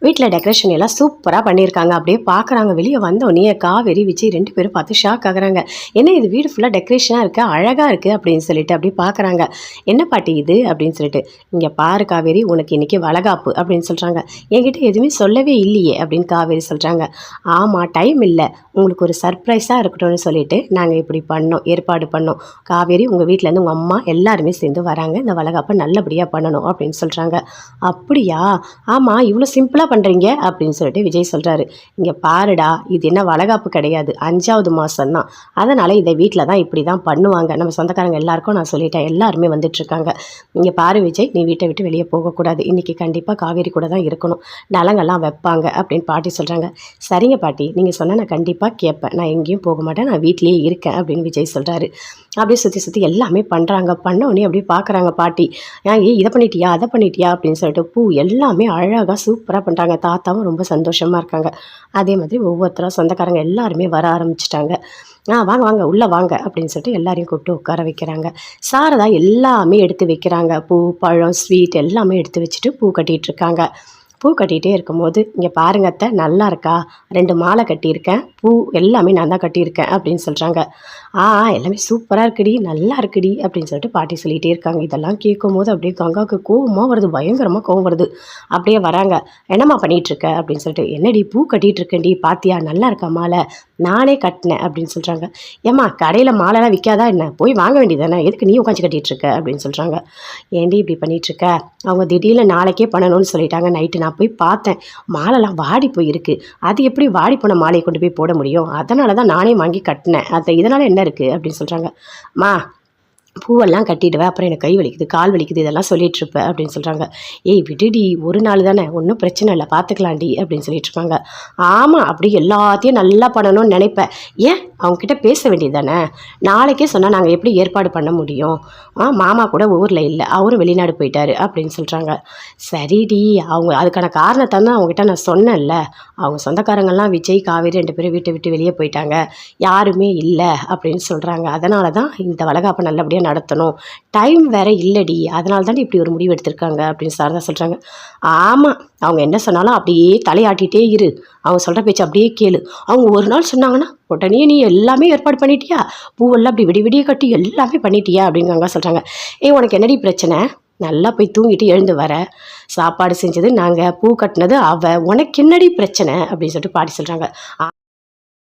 வீட்டில் டெக்கரேஷன் எல்லாம் சூப்பராக பண்ணியிருக்காங்க. அப்படியே பார்க்குறாங்க. வெளியே வந்தோடனே காவேரி, விஜய் 2 பேரும் பார்த்து ஷாக் ஆகுறாங்க. என்ன இது வீடு ஃபுல்லாக டெக்கரேஷனாக இருக்குது, அழகாக இருக்குது அப்படின்னு சொல்லிட்டு அப்படியே பார்க்குறாங்க. என்ன பாட்டி இது அப்படின்னு சொல்லிட்டு, இங்கே பாரு காவேரி, உனக்கு இன்றைக்கி வளகாப்பு அப்படின்னு சொல்கிறாங்க. என்கிட்ட எதுவுமே சொல்லவே இல்லையே அப்படின்னு காவேரி சொல்கிறாங்க. ஆமாம், டைம் இல்லை, உங்களுக்கு ஒரு சர்ப்ரைஸாக இருக்கட்டும்னு சொல்லிட்டு நாங்கள் இப்படி பண்ணோம், ஏற்பாடு பண்ணோம். காவேரி, உங்கள் வீட்டிலேருந்து உங்கள் அம்மா எல்லாருமே சேர்ந்து வராங்க, இந்த வளகாப்பை நல்லபடியாக பண்ணணும் அப்படின்னு சொல்கிறாங்க. அப்படியா? ஆமாம், இவ்வளோ சிம்பிளாக பண்ணுறீங்க அப்படின்னு சொல்லிட்டு விஜய் சொல்கிறாரு. இங்கே பாருடா, இது என்ன வளகாப்பு கிடையாது, 5வது மாதம் தான். அதனால் இதை வீட்டில் தான் இப்படி தான் பண்ணுவாங்க. நம்ம சொந்தக்காரங்க எல்லாருக்கும் நான் சொல்லிட்டேன், எல்லாருமே வந்துட்டுருக்காங்க. இங்கே பாரு விஜய், நீ வீட்டை விட்டு வெளியே போகக்கூடாது, இன்றைக்கி கண்டிப்பாக காவேரி கூட தான் இருக்கணும், நலங்கெல்லாம் வைப்பாங்க அப்படின்னு பாட்டி சொல்கிறாங்க. சரிங்க பாட்டி, நீங்கள் சொன்னால் நான் கண்டிப்பாக கேட்பேன், நான் எங்கேயும் போக மாட்டேன், நான் வீட்லேயே இருக்கேன் அப்படின்னு விஜய் சொல்கிறாரு. அப்படியே சுற்றி சுற்றி எல்லாமே பண்ணுறாங்க. பண்ணோடனே அப்படியே பார்க்குறாங்க பாட்டி. இதை பண்ணிட்டியா, அதை பண்ணிட்டியா அப்படின்னு சொல்லிட்டு பூ எல்லாமே அழகாக சூப்பராக பண்ணுறாங்க. தாத்தாவும் ரொம்ப சந்தோஷமாக இருக்காங்க. அதே மாதிரி ஒவ்வொருத்தரும் சொந்தக்காரங்க எல்லாருமே வர ஆரம்பிச்சிட்டாங்க. வாங்க வாங்க உள்ளே வாங்க அப்படின்னு சொல்லிட்டு எல்லாரையும் கூப்பிட்டு உட்கார வைக்கிறாங்க. சாரதா எல்லாமே எடுத்து வைக்கிறாங்க. பூ, பழம், ஸ்வீட் எல்லாமே எடுத்து வச்சுட்டு பூ கட்டிகிட்டு இருக்காங்க. பூ கட்டிகிட்டே இருக்கும்போது, இங்கே பாருங்க அத்தை, நல்லா இருக்கா, 2 மாலை கட்டியிருக்கேன், பூ எல்லாமே நான் தான் கட்டியிருக்கேன் அப்படின்னு சொல்கிறாங்க. எல்லாமே சூப்பராக இருக்குடி, நல்லா இருக்குடி அப்படின்னு சொல்லிட்டு பாட்டி சொல்லிகிட்டே இருக்காங்க. இதெல்லாம் கேட்கும் போது அப்படியே கங்காவுக்கு கோவமாக வருது, பயங்கரமாக கோவம் வருது. அப்படியே வராங்க. என்னம்மா பண்ணிகிட்ருக்க அப்படின்னு சொல்லிட்டு. என்னடி பூ கட்டிகிட்டு இருக்கேன்டி, பாத்தியா நல்லா இருக்கா மாலை, நானே கட்டினேன் அப்படின்னு சொல்கிறாங்க. ஏம்மா, கடையில் மாலைலாம் விற்காதா என்ன, போய் வாங்க வேண்டியதானே, எதுக்கு நீ உட்காந்து கட்டிகிட்ருக்க அப்படின்னு சொல்கிறாங்க. ஏண்டி இப்படி பண்ணிகிட்ருக்க, அவங்க திடீர்னு நாளைக்கே பண்ணணும்னு சொல்லிட்டாங்க. நைட்டு நான் போய் பார்த்தேன், மாலைலாம் வாடி போயிருக்கு, அது எப்படி வாடி போன மாலையை கொண்டு போய் போட முடியும், அதனால தான் நானே வாங்கி கட்டினேன், இதனால் என்ன இருக்குது அப்படின்னு சொல்கிறாங்க. பூவெல்லாம் கட்டிடுவேன், அப்புறம் எனக்கு கை வலிக்குது, கால் வலிக்குது, இதெல்லாம் சொல்லிட்டு இருப்பேன் அப்படின்னு சொல்கிறாங்க. ஏய் விடுடி, ஒரு நாள் தானே, ஒன்றும் பிரச்சனை இல்லை, பார்த்துக்கலாண்டி அப்படின்னு சொல்லிட்டு இருக்காங்க. ஆமாம், அப்படி எல்லாத்தையும் நல்லா பண்ணணும்னு நினைப்பேன், ஏன் அவங்கக்கிட்ட பேச வேண்டியது தானே, நாளைக்கே சொன்னால் நாங்கள் எப்படி ஏற்பாடு பண்ண முடியும், மாமா கூட ஊரில் இல்லை, அவரும் வெளிநாடு போயிட்டாரு அப்படின்னு சொல்கிறாங்க. சரிடி, அவங்க அதுக்கான காரணத்தை தான் அவங்ககிட்ட நான் சொன்னேன்ல, அவங்க சொந்தக்காரங்கள்லாம் விஜய், காவேரி 2 பேரும் வீட்டை விட்டு வெளியே போயிட்டாங்க, யாருமே இல்லை அப்படின்னு சொல்கிறாங்க. அதனால தான் இந்த வளகாப்பை நல்லபடியாக நடத்தணும், டைம் வேற இல்லடி, அதனால தாண்டி இப்படி ஒரு முடிவு எடுத்திருக்காங்க அப்படின்னு சாரதா சொல்கிறாங்க. ஆமாம், அவங்க என்ன சொன்னாலும் அப்படியே தலையாட்டிகிட்டே இரு, அவங்க சொல்கிற பேச்சு அப்படியே கேளு, அவங்க ஒரு நாள் சொன்னாங்கன்னா உடனே நீ எல்லாமே ஏற்பாடு பண்ணிட்டியா, பூவெல்லாம் அப்படி விடிய விடிய கட்டி எல்லாமே பண்ணிட்டியா அப்படின்னு கங்கா சொல்கிறாங்க. உனக்கு என்னடி பிரச்சனை, நல்லா போய் தூங்கிட்டு எழுந்து வர, சாப்பாடு செஞ்சது நாங்கள், பூ கட்டினது அவ, உனக்கு என்னடி பிரச்சனை அப்படின்னு சொல்லிட்டு பாட்டி சொல்கிறாங்க.